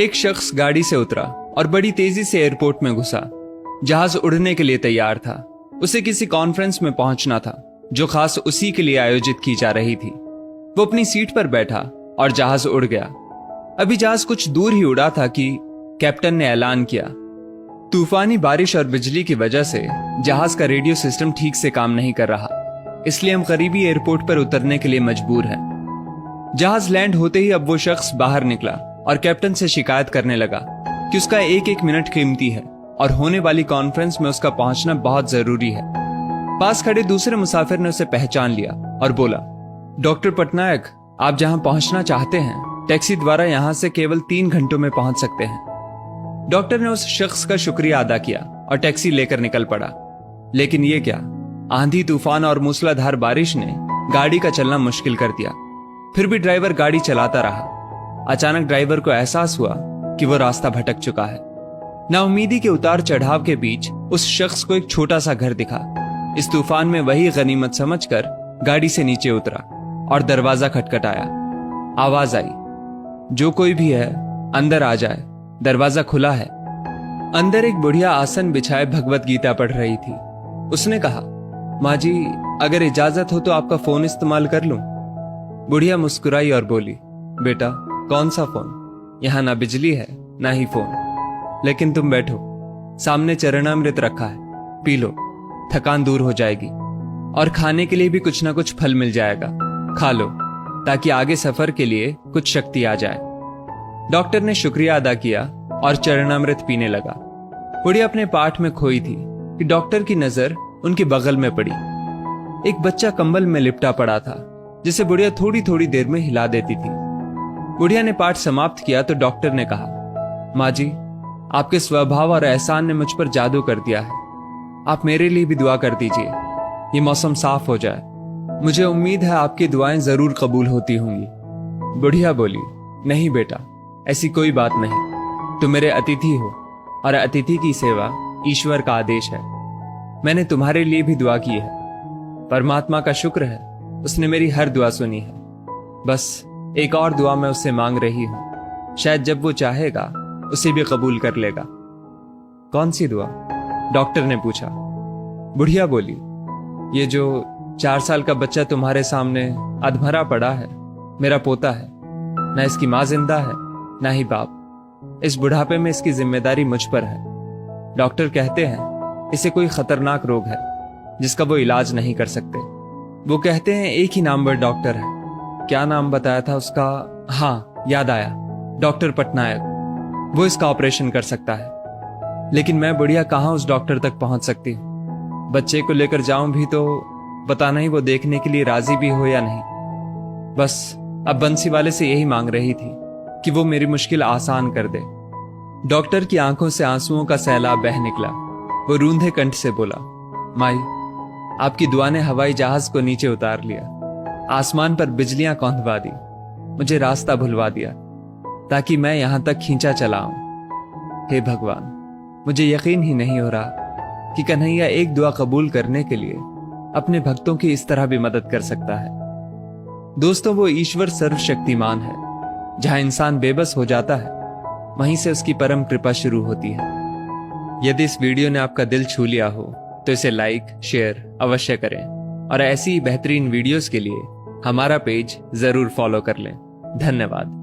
एक शख्स गाड़ी से उतरा और बड़ी तेजी से एयरपोर्ट में घुसा। जहाज उड़ने के लिए तैयार था। उसे किसी कॉन्फ्रेंस में पहुंचना था जो खास उसी के लिए आयोजित की जा रही थी। वो अपनी सीट पर बैठा और जहाज उड़ गया। अभी जहाज कुछ दूर ही उड़ा था कि कैप्टन ने ऐलान किया, तूफानी बारिश और बिजली की वजह से जहाज का रेडियो सिस्टम ठीक से काम नहीं कर रहा, इसलिए हम करीबी एयरपोर्ट पर उतरने के लिए मजबूर हैं। जहाज लैंड होते ही अब वो शख्स बाहर निकला और कैप्टन से शिकायत करने लगा कि उसका एक एक मिनट कीमती है और होने वाली कॉन्फ्रेंस में उसका पहुंचना बहुत जरूरी है। पास खड़े दूसरे मुसाफिर ने उसे पहचान लिया और बोला, डॉक्टर पटनायक, आप जहां पहुंचना चाहते हैं टैक्सी द्वारा यहां से केवल 3 घंटों में पहुंच सकते हैं। डॉक्टर ने उस शख्स का शुक्रिया अदा किया और टैक्सी लेकर निकल पड़ा। लेकिन ये क्या, आंधी तूफान और मूसलाधार बारिश ने गाड़ी का चलना मुश्किल कर दिया। फिर भी ड्राइवर गाड़ी चलाता रहा। अचानक ड्राइवर को एहसास हुआ कि वो रास्ता भटक चुका है। नाउमीदी के उतार चढ़ाव के बीच उस शख्स को एक छोटा सा घर दिखा। इस तूफान में वही गनीमत समझकर गाड़ी से नीचे उतरा और दरवाजा खटखटाया। आवाज आई, जो कोई भी है अंदर आ जाए, दरवाजा खुला है। अंदर एक बुढ़िया आसन बिछाए भगवत गीता पढ़ रही थी। उसने कहा, माँ जी, अगर इजाजत हो तो आपका फोन इस्तेमाल कर लूं। बुढ़िया मुस्कुराई और बोली, बेटा, कौन सा फोन? यहाँ ना बिजली है ना ही फोन। लेकिन तुम बैठो, सामने चरणामृत रखा है, पी लो, थकान दूर हो जाएगी। और खाने के लिए भी कुछ ना कुछ फल मिल जाएगा, खा लो ताकि आगे सफर के लिए कुछ शक्ति आ जाए। डॉक्टर ने शुक्रिया अदा किया और चरणामृत पीने लगा। बुढ़िया अपने पाठ में खोई थी कि डॉक्टर की नजर उनके बगल में पड़ी। एक बच्चा कंबल में लिपटा पड़ा था जिसे बुढ़िया थोड़ी थोड़ी देर में हिला देती थी। बुढ़िया ने पाठ समाप्त किया तो डॉक्टर ने कहा, माँ जी, आपके स्वभाव और एहसान ने मुझ पर जादू कर दिया है। आप मेरे लिए भी दुआ कर दीजिए, ये मौसम साफ हो जाए। मुझे उम्मीद है आपकी दुआएं जरूर कबूल होती होंगी। बुढ़िया बोली, नहीं बेटा, ऐसी कोई बात नहीं। तुम मेरे अतिथि हो और अतिथि की सेवा ईश्वर का आदेश है। मैंने तुम्हारे लिए भी दुआ की है। परमात्मा का शुक्र है, उसने मेरी हर दुआ सुनी है। बस एक और दुआ मैं उससे मांग रही हूं, शायद जब वो चाहेगा उसे भी कबूल कर लेगा। कौन सी दुआ? डॉक्टर ने पूछा। बुढ़िया बोली, ये जो 4 साल का बच्चा तुम्हारे सामने अधमरा पड़ा है, मेरा पोता है। ना इसकी माँ जिंदा है ना ही बाप। इस बुढ़ापे में इसकी जिम्मेदारी मुझ पर है। डॉक्टर कहते हैं इसे कोई खतरनाक रोग है जिसका वो इलाज नहीं कर सकते। वो कहते हैं एक ही नाम पर डॉक्टर है। क्या नाम बताया था उसका? हाँ, याद आया, डॉक्टर पटनायक। वो इसका ऑपरेशन कर सकता है। लेकिन मैं बुढ़िया कहाँ उस डॉक्टर तक पहुंच सकती हूँ? बच्चे को लेकर जाऊं भी तो पता नहीं वो देखने के लिए राजी भी हो या नहीं। बस अब बंसी वाले से यही मांग रही थी कि वो मेरी मुश्किल आसान कर दे। डॉक्टर की आंखों से आंसुओं का सैलाब बह निकला। वो रूंधे कंठ से बोला, माई, आपकी दुआ ने हवाई जहाज को नीचे उतार लिया, आसमान पर बिजलियां कौंधवा दी, मुझे रास्ता भुलवा दिया ताकि मैं यहां तक खींचा चला आऊं। हे भगवान, मुझे यकीन ही नहीं हो रहा कि कन्हैया एक दुआ कबूल करने के लिए अपने भक्तों की इस तरह भी मदद कर सकता है। दोस्तों, वो ईश्वर सर्वशक्तिमान है। जहां इंसान बेबस हो जाता है वहीं से उसकी परम कृपा शुरू होती है। यदि इस वीडियो ने आपका दिल छू लिया हो तो इसे लाइक शेयर अवश्य करें और ऐसी ही बेहतरीन वीडियोस के लिए हमारा पेज जरूर फॉलो कर लें। धन्यवाद।